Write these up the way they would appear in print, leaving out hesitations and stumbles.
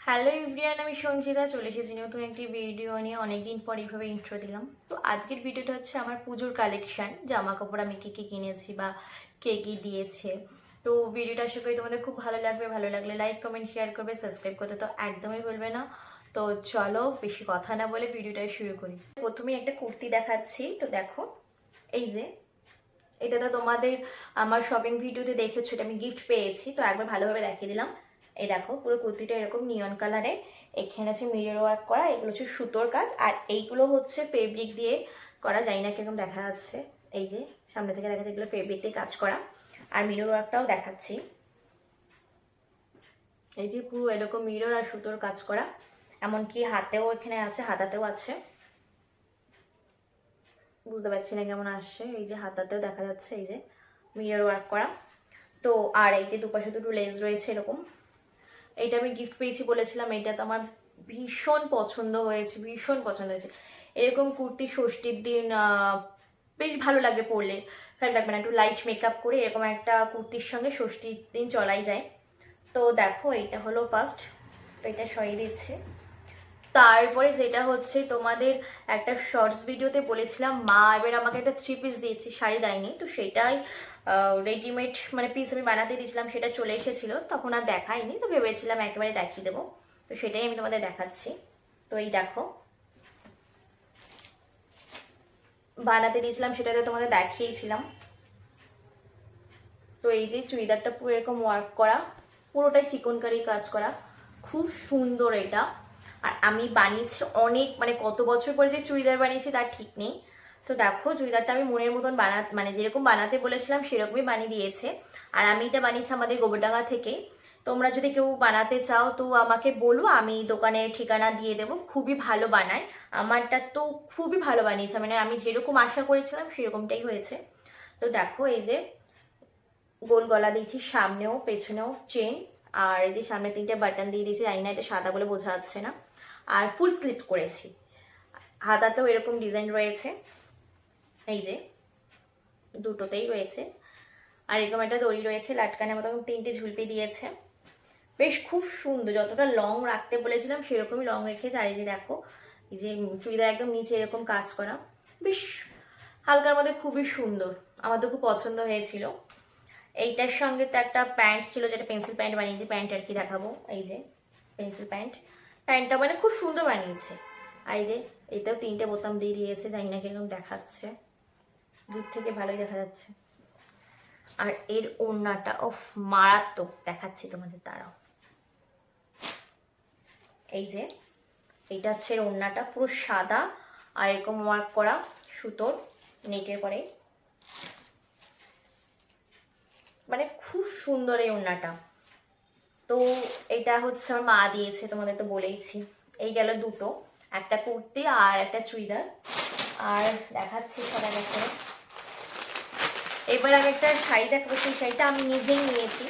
Hello everyone, আমি সঞ্চিতা চলে এসেছি নতুন একটি ভিডিও নিয়ে। অনেকদিন পর এইভাবে ইন্ট্রো দিলাম। তো আজকের ভিডিওটা হচ্ছে আমার পুজোর কালেকশন, জামা কাপড় আমি কে কে কিনেছি বা কে কি দিয়েছে। তো ভিডিওটা আশা করি তোমাদের খুব ভালো লাগবে। ভালো লাগলে লাইক কমেন্ট শেয়ার করবে, সাবস্ক্রাইব করতে তো একদমই ভুলবে না। তো চলো বেশি কথা না বলে ভিডিওটা শুরু করি। প্রথমেই একটা কুর্তি দেখাচ্ছি। তো দেখো, এই যে এটা তো তোমাদের আমার শপিং ভিডিওতে দেখেছো, এটা আমি গিফট পেয়েছি। তো একবার ভালোভাবে দেখিয়ে দিলাম। এই দেখো, পুরো কুর্তিটা এরকম নিয়ন কালারে, এখানে আছে মিরর ওয়ার্ক করা, এগুলো হচ্ছে সুতোর কাজ, আর এইগুলো হচ্ছে ফেব্রিক দিয়ে করা, জানি না কিরকম দেখা যাচ্ছে। এই যে সামনে থেকে দেখা যাচ্ছে এগুলো ফেব্রিক দিয়ে কাজ করা। আর মিরর ওয়ার্কটাও দেখাচ্ছি, এই যে পুরো এরকম মিরর আর সুতোর কাজ করা, এমনকি হাতেও এখানে আছে, হাতাতেও আছে। বুঝতে পারছি না কেমন আসছে। এই যে হাতাতেও দেখা যাচ্ছে, এই যে মিরর ওয়ার্ক করা। তো আর এই যে দুপাশে দুটো লেস রয়েছে এরকম। এইটা আমি গিফট পেয়েছি বলেছিলাম, এটা তো আমার ভীষণ পছন্দ হয়েছে, ভীষণ পছন্দ হয়েছে। এরকম কুর্তি ষষ্ঠীর দিন বেশ ভালো লাগে পরলে, খারাপ লাগবে না। একটু লাইট মেকআপ করে এরকম একটা কুর্তির সঙ্গে ষষ্ঠীর দিন চলাই যায়। তো দেখো, এইটা হলো ফার্স্ট, তো এটা সরিয়ে দিচ্ছি। তারপরে যেটা হচ্ছে, তোমাদের একটা শর্টস ভিডিওতে বলেছিলাম মা এবার আমাকে একটা 3 পিস দিয়েছি, শাড়ি দেয়নি। তো সেটাই রেডিমেড মানে পিস আমি বানাতে দিয়েছিলাম, সেটা চলে এসেছিল, তখন আর দেখাইনি। তো ভেবেছিলাম একেবারে দেখিয়ে দেবো। তো সেটাই আমি তোমাদের দেখাচ্ছি। তো এই দেখো, বানাতে দিয়েছিলাম, সেটাতে তোমাদের দেখিয়েছিলাম। তো এই যে চুড়িদারটা পুরো এরকম ওয়ার্ক করা, পুরোটাই চিকনকারি কাজ করা, খুব সুন্দর এটা। আর আমি বানিয়েছি অনেক, মানে কত বছর পরে যে চুড়িদার বানিয়েছি তার ঠিক নেই। তো দেখো, চুড়িদারটা আমি মনের মতন মানে যেরকম বানাতে বলেছিলাম সেরকমই বানিয়ে দিয়েছে। আর আমি এটা বানিয়েছি আমাদের গোবরডাঙ্গা থেকে। তোমরা যদি কেউ বানাতে চাও তো আমাকে বলো, আমি দোকানের ঠিকানা দিয়ে দেবো। খুবই ভালো বানায়, আমারটা তো খুবই ভালো বানিয়েছে, মানে আমি যেরকম আশা করেছিলাম সেরকমটাই হয়েছে। তো দেখো, এই যে গোল গলা দিয়েছি, সামনেও পেছনেও চেন, আর এই যে সামনে 3টে বাটন দিয়ে দিয়েছি, জানি না এটা সাদা বলে বোঝা যাচ্ছে না। আর ফুল স্লিভ করেছি, হাতাতেও এরকম ডিজাইন রয়েছে, এই যে দুটোতেই রয়েছে। আর এরকম একটা দড়ি রয়েছে লাটকানের মতো, 3টে ঝুলপি দিয়েছে। বেশ খুব সুন্দর, যতটা লং রাখতে বলেছিলাম সেরকমই লং রেখেছে। আর এই যে দেখো, এই যে চুড়িদার একদম নিচে এরকম কাজ করা, বেশ হালকার মধ্যে খুবই সুন্দর, আমার তো খুব পছন্দ হয়েছিল। এইটার সঙ্গে তো একটা প্যান্ট ছিল, যেটা পেন্সিল প্যান্ট বানিয়েছি, প্যান্ট আর কি দেখাবো। এই যে পেন্সিল প্যান্ট, প্যান্টটা মানে খুব সুন্দর বানিয়েছে। আর এই যে এটাও 3টে বোতাম দিয়ে দিয়েছে, জানি না কিরকম দেখাচ্ছে, দূর থেকে ভালোই দেখা যাচ্ছে। আর এর ওড়নাটা ওফ মারাত্মক, দেখাচ্ছি তোমাদের, তারাও এই যে এইটা হচ্ছে এর ওড়নাটা, পুরো সাদা আর এরকম ওয়ার্ক করা সুতোর নেটের পরে, মানে খুব সুন্দর এই ওড়নাটা। তো এটা হচ্ছে আমার মা দিয়েছে, তোমাদের তো বলেইছি। এই গেল দুটো, একটা কুর্তি আর একটা চুড়িদার। আর দেখাচ্ছি সবাই দেখো, এবার আমি একটা শাড়ি দেখাবো। সেই শাড়িটা আমি নিজেই নিয়েছি,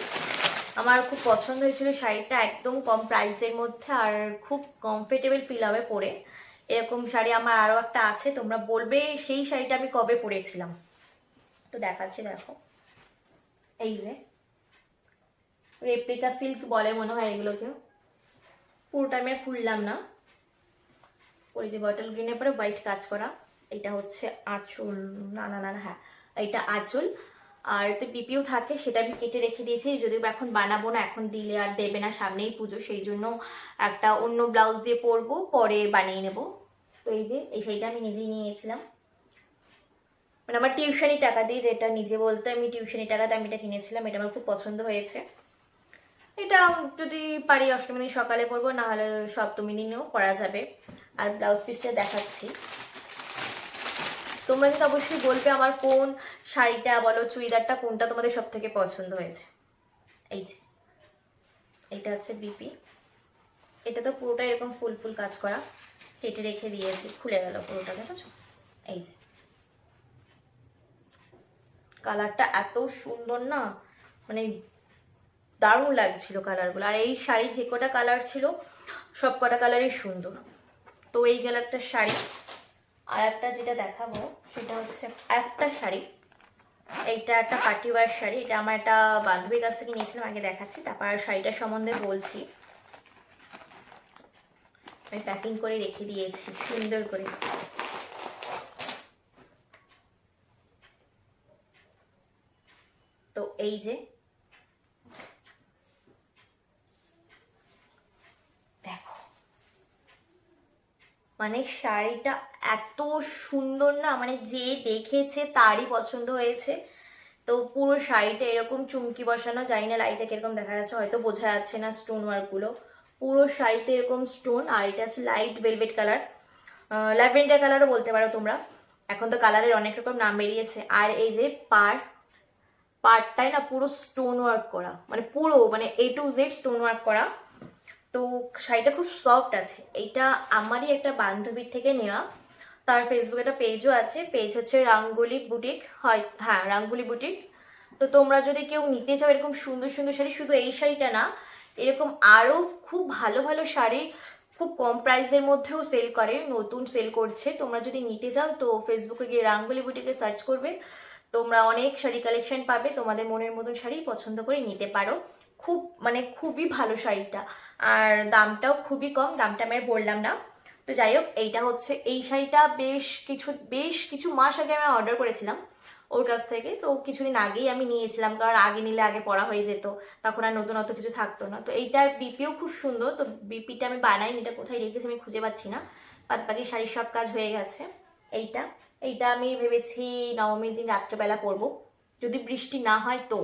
আমার খুব পছন্দ হয়েছিল শাড়িটা, একদম কম প্রাইসের মধ্যে, আর খুব কমফোর্টেবল ফিল হবে পরে। এরকম শাড়ি আমার আরও একটা আছে, তোমরা বলবে সেই শাড়িটা আমি কবে পরেছিলাম। তো দেখাচ্ছি, দেখো এই যে রেপ্লিকা সিল্ক বলে মনে হয় এগুলোকে। পুরোটা আমি আর খুললাম না। ওই যে বটল গ্রিনের পরে হোয়াইট কাজ করা, এটা হচ্ছে আঁচল, না না না হ্যাঁ এটা আঁচল। আর এতে পিপিও থাকে, সেটা আমি কেটে রেখে দিয়েছি, যদিও এখন বানাবো না, এখন দিলে আর দেবে না, সামনেই পুজো, সেই জন্য একটা অন্য ব্লাউজ দিয়ে পরবো, পরে বানিয়ে নেব। তো এই যে এই শাড়িটা আমি নিজেই নিয়েছিলাম, মানে আমার টিউশনি টাকা দিয়ে, যেটা নিজে বলতে আমি টিউশনি টাকাতে আমি এটা কিনেছিলাম। এটা আমার খুব পছন্দ হয়েছে। এটা যদি পারি অষ্টমী দিন সকালে পরবো, না হলে সপ্তমী দিনেও পরা যাবে। আর ব্লাউজ পিসটা দেখাচ্ছি, তোমরা কিন্তু অবশ্যই বলবে আমার কোন শাড়িটা বলো চুড়িদারটা কোনটা তোমাদের সব থেকে পছন্দ হয়েছে। এই যে এটা হচ্ছে বিপি, এটা তো পুরোটা এরকম ফুল ফুল কাজ করা, কেটে রেখে দিয়েছি, খুলে গেল পুরোটা, দেখেছো। এই যে কালারটা এত সুন্দর না, মানে দারুণ লাগছিল কালারগুলো। আর এই শাড়ি যে কটা কালার ছিল সব কটা কালারই সুন্দর। তো এই গেল একটা শাড়ি। আর একটা যেটা দেখাবো সেটা হচ্ছে একটা শাড়ি, এইটা একটা পার্টি ওয়ার শাড়ি, এটা আমার একটা বান্ধবীর কাছ থেকে নিয়েছিলাম, আগে দেখাচ্ছি তারপর শাড়িটার সম্বন্ধে বলছি। আমি প্যাকিং করে রেখে দিয়েছি সুন্দর করে। তো এই যে দেখো, মানে শাড়িটা এত সুন্দর না, মানে যে দেখেছে তারই পছন্দ হয়েছে। তো পুরো শাড়িটা এরকম চুমকি বসানো, জানি না লাইটে কিরকম দেখা যাচ্ছে, হয়তো বোঝা যাচ্ছে না স্টোন ওয়ার্ক গুলো। পুরো শাড়িতে এরকম স্টোন, আর এটা আছে লাইট ভেলভেট কালার, ল্যাভেন্ডার কালারও বলতে পারো তোমরা, এখন তো কালারের অনেক রকম নাম বেরিয়েছে। আর এই যে পার্টটাই না পুরো স্টোন ওয়ার্ক করা, মানে পুরো মানে A to Z stone work করা। তো শাড়িটা খুব সফট আছে। এইটা আমারই একটা বান্ধবীর থেকে নেওয়া, তার ফেসবুকে একটা পেজও আছে, পেজ হচ্ছে রাঙ্গুলি বুটিক, হয় হ্যাঁ রাঙ্গুলি বুটিক। তো তোমরা যদি কেউ নিতে চাও এরকম সুন্দর সুন্দর শাড়ি, শুধু এই শাড়িটা না, এরকম আরও খুব ভালো ভালো শাড়ি খুব কম প্রাইসের মধ্যেও সেল করে, নতুন সেল করছে। তোমরা যদি নিতে চাও তো ফেসবুকে গিয়ে রাঙ্গুলি বুটিকে সার্চ করবে, তোমরা অনেক শাড়ি কালেকশন পাবে, তোমাদের মনের মতন শাড়ি পছন্দ করে নিতে পারো। খুব মানে খুবই ভালো শাড়িটা, আর দামটাও খুবই কম, দামটা আমি আর বললাম না। তো যাই হোক, এইটা হচ্ছে এই শাড়িটা বেশ কিছু মাস আগে আমি অর্ডার করেছিলাম ওর কাছ থেকে। তো কিছুদিন আগেই আমি নিয়েছিলাম, কারণ আগে নিলে আগে পরা হয়ে যেত, তখন আর নতুন অত কিছু থাকতো না। তো এইটার বিপিও খুব সুন্দর, তো বিপিটা আমি বানাইনি, এটা কোথায় রেখেছি আমি খুঁজে পাচ্ছি না, বাদ বাকি শাড়ির সব কাজ হয়ে গেছে। এইটা এইটা আমি ভেবেছি নবমীর দিন রাত্রেবেলা পরবো, যদি বৃষ্টি না হয় তো।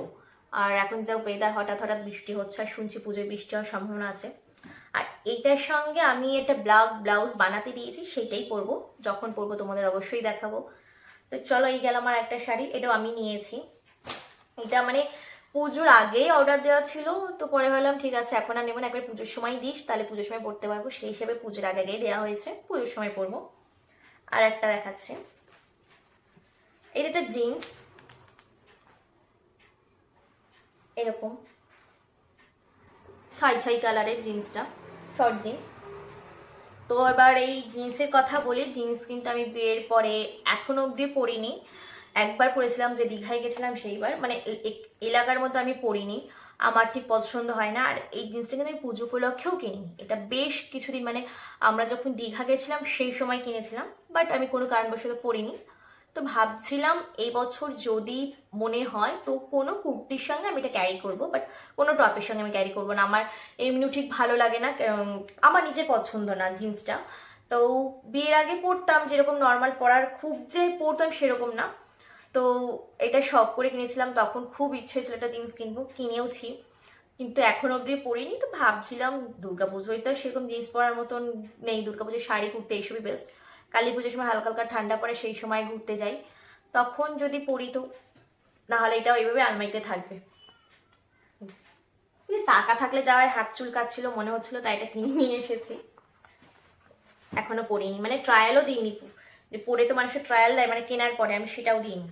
আর এখন যা ওয়েদার, হঠাৎ হঠাৎ বৃষ্টি হচ্ছে, আর শুনছি পুজোয় বৃষ্টি হওয়ার সম্ভাবনা আছে। আর এইটার সঙ্গে আমি একটা ব্লাউজ বানাতে দিয়েছি, সেটাই পরবো, যখন পরবো তোমাদের অবশ্যই দেখাবো। তো চলো, এই গেল আমার একটা শাড়ি, এটাও আমি নিয়েছি। এটা মানে পুজোর আগেই অর্ডার দেওয়া ছিল, তো পরে ভাবলাম ঠিক আছে এখন আর নেবো না, একবার পুজোর সময় দিস, তাহলে পুজোর সময় পরতে পারবো, সেই হিসেবে পুজোর আগে আগেই দেওয়া হয়েছে, পুজোর সময় পরবো। আর একটা দেখাচ্ছে, এটা একটা জিন্স, এরকম ছাই ছাই কালারের জিন্সটা, শর্ট জিন্স। তো এবার এই জিন্সের কথা বলি, জিন্স কিন্তু আমি বিয়ের পরে এখনো অবধি পরিনি। একবার পরেছিলাম, যে দীঘায় গেছিলাম সেইবার, মানে এলাকার মধ্যে আমি পরিনি, আমার ঠিক পছন্দ হয় না। আর এই জিন্সটা কিন্তু আমি পুজো উপলক্ষেও কিনিনি, এটা বেশ কিছুদিন মানে আমরা যখন দীঘা গেছিলাম সেই সময় কিনেছিলাম, বাট আমি কোনো কারণবশত পরিনি। তো ভাবছিলাম এই বছর যদি মনে হয় তো কোনো কুর্তির সঙ্গে আমি এটা ক্যারি করবো, বাট কোনো টপের সঙ্গে আমি ক্যারি করবো না, আমার এমনিও ঠিক ভালো লাগে না, আমার নিজের পছন্দ না জিন্সটা। তো বিয়ের আগে পরতাম যেরকম নর্মাল পরার, খুব যে পরতাম সেরকম না। তো এটা শখ করে কিনেছিলাম, তখন খুব ইচ্ছে ছিল একটা জিন্স কিনবো, কিনেওছি, কিন্তু এখন অবধি পরিনি। তো ভাবছিলাম দুর্গাপুজোয় তো সেরকম জিন্স পরার মতন নেই, দুর্গাপুজোর শাড়ি কুর্তি এইসবই বেস্ট, কালী পুজোর সময় হালকা হালকা ঠান্ডা পড়ে, সেই সময় ঘুরতে যাই, তখন যদি পরি তো, নাহলে এটা ওইভাবে আলমারিতে থাকবে। টাকা থাকলে যাওয়ায় হাত চুল কাচ্ছিল মনে হচ্ছিল, তাই এটা কিনে নিয়ে এসেছি। এখনো পরিনি, মানে ট্রায়ালও দিইনি, যে পরে তো মানুষের ট্রায়াল দেয় মানে কেনার পরে, আমি সেটাও দিইনি।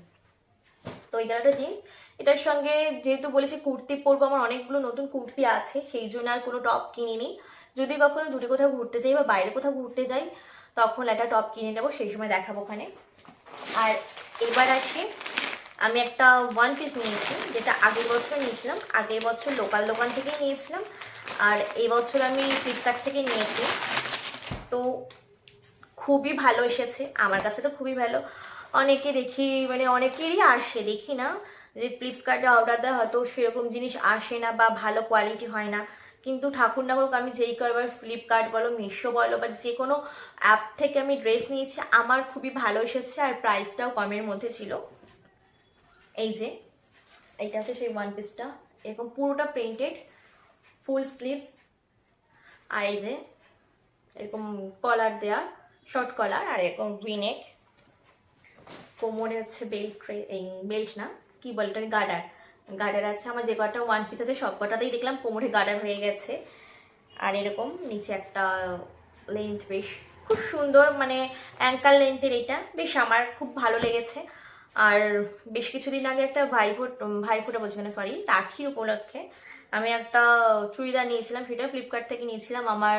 তো এই কালারটা জিন্স, এটার সঙ্গে যেহেতু বলেছি কুর্তি পরবো, আমার অনেকগুলো নতুন কুর্তি আছে, সেই জন্য আর কোনো টপ কিনিনি। যদি কখনো দূরে কোথাও ঘুরতে যাই বা বাইরে কোথাও ঘুরতে যাই, তখন একটা টপ কিনে নেবো, সেই সময় দেখাবো ওখানে। আর এবার আসি, আমি একটা ওয়ান পিস নিয়েছি, যেটা আগের বছর নিয়েছিলাম, আগের বছর লোকাল দোকান থেকেই নিয়েছিলাম, আর এবছর আমি ফ্লিপকার্ট থেকে নিয়েছি। তো খুবই ভালো এসেছে, আমার কাছে তো খুবই ভালো। অনেকে দেখি মানে অনেকেরই আসে, দেখি না যে ফ্লিপকার্টে অর্ডার দেওয়া হয়তো সেরকম জিনিস আসে না বা ভালো কোয়ালিটি হয় না, কিন্তু ঠাকুর না করুক, আমি যেই কয়বার ফ্লিপকার্ট বলো, মিশো বলো, বা যে কোনো অ্যাপ থেকে আমি ড্রেস নিয়েছি, আমার খুবই ভালো এসেছে, আর প্রাইসটাও কমের মধ্যে ছিল। এই যে এইটা হচ্ছে সেই ওয়ান পিসটা, এরকম পুরোটা প্রিন্টেড, ফুল স্লিভস, আর এই যে এরকম কলার দেওয়া, শর্ট কলার, আর এরকম ভি-নেক, কোমরে হচ্ছে বেল্ট, এই বেল্ট না কি বলে এটাকে, গার্ডার আছে। আমার যে কটা ওয়ান পিস আছে সব কটাতেই দেখলাম কোমরে গার্ডার হয়ে গেছে। আর এরকম নিচে একটা লেন্থ, বেশ খুব সুন্দর, মানে অ্যাঙ্কাল লেন্থের, এটা বেশ আমার খুব ভালো লেগেছে। আর বেশ কিছুদিন আগে একটা ভাইফোঁটা বলছি মানে সরি, রাখির উপলক্ষে আমি একটা চুড়িদার নিয়েছিলাম, সেটা ফ্লিপকার্ট থেকে নিয়েছিলাম, আমার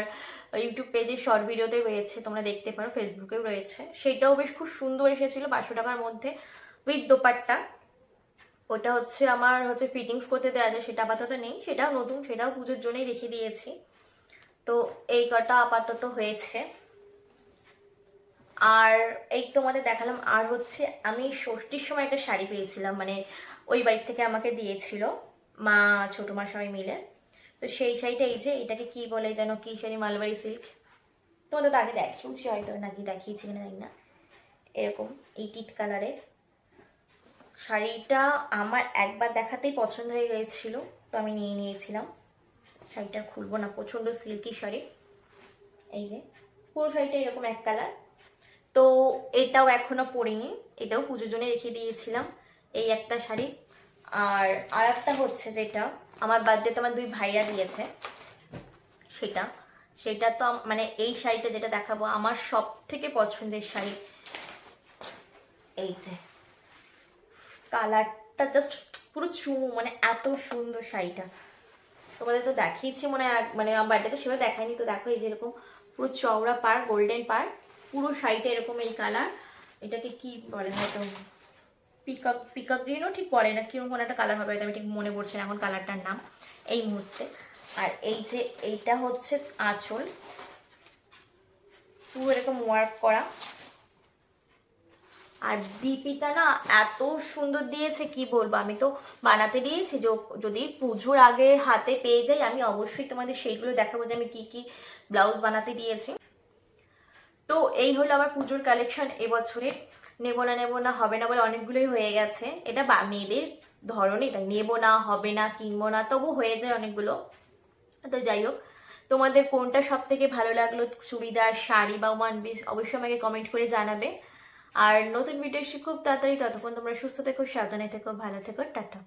ইউটিউব পেজে শর্ট ভিডিওতে রয়েছে, তোমরা দেখতে পারো, ফেসবুকেও রয়েছে। সেটাও বেশ খুব সুন্দর এসেছিলো, 500 টাকার মধ্যে, উইথ দোপাট্টা। ওটা হচ্ছে আমার হচ্ছে ফিটিংস করতে দেওয়া যায়, সেটা আপাতত নেই, সেটাও নতুন, সেটাও পুজোর জন্যই রেখে দিয়েছি। তো তো এই কটা আপাতত হয়েছে। আর এই তোমাদের দেখালাম। আর হচ্ছে আমি ষষ্ঠীর সময় একটা শাড়ি পেয়েছিলাম, মানে ওই বাড়ি থেকে আমাকে দিয়েছিল মা ছোট মা সবাই মিলে। তো সেই শাড়িটা এই যে, এটাকে কি বলে যেন, কি শাড়ি, মালবারি সিল্ক। তোমাদের তো আগে দেখিয়েছি হয়তো, নাকি দেখিয়েছি কিনা জানি না। এরকম এই টিট কালারের শাড়িটা আমার একবার দেখাতেই পছন্দ হয়ে গিয়েছিল, তো আমি নিয়ে নিয়েছিলাম। শাড়িটা খুলবো না, প্রচণ্ড সিল্কি শাড়ি। এই যে পুরো শাড়িটা এরকম এক কালার। তো এটাও এখনো পরিনি, এটাও পুজোর জন্য রেখে দিয়েছিলাম, এই একটা শাড়ি। আর একটা হচ্ছে যেটা আমার বার্থডেতে আমার দুই ভাইরা দিয়েছে, সেটা সেটা তো মানে এই শাড়িটা যেটা দেখাবো আমার সব থেকে পছন্দের শাড়ি। এই যে কালারটা জাস্ট পুরো চুমু, মানে এত সুন্দর শাড়িটা। তোমাদের তো দেখিয়েছি মনে হয়, মানে আমার বার্থডেতে সেভাবে দেখায়নি। তো দেখো এই যেরকম পুরো চওড়া পার, গোল্ডেন পার, পুরো শাড়িটা এরকম এই কালার। এটাকে কি বলে হয়তো পিকক, পিকক গ্রিনও ঠিক বলে না, কিরকম কোনো একটা কালার হবে, আমি ঠিক মনে পড়ছে না এখন কালারটার নাম এই মুহূর্তে। আর এই যে এইটা হচ্ছে আঁচল, পুরো এরকম ওয়ার্ক করা। আর ডিপিটা না এত সুন্দর দিয়েছে কি বলবো, আমি তো বানাতে দিয়েছি। যদি পুজোর আগে হাতে পেয়ে যাই আমি অবশ্যই তোমাদের সেইগুলো দেখাবো যে আমি কি কি ব্লাউজ বানাতে দিয়েছি। তো এই হলো আমার পুজোর কালেকশন এবছরে। নেবো না হবে না বলে অনেকগুলোই হয়ে গেছে। এটা মেয়েদের ধরনই তাই, নেবো না হবে না কিনবো না, তবু হয়ে যায় অনেকগুলো। তো যাই হোক, তোমাদের কোনটা সব থেকে ভালো লাগলো, চুড়িদার, শাড়ি বা ওয়ান পিস, অবশ্যই আমাকে কমেন্ট করে জানাবে। আর নতুন ভিডিও এসে খুব তাড়াতাড়ি, ততক্ষণ তোমরা সুস্থ থেকো, সাবধানে থেকো, ভালো থেকো, টাটা।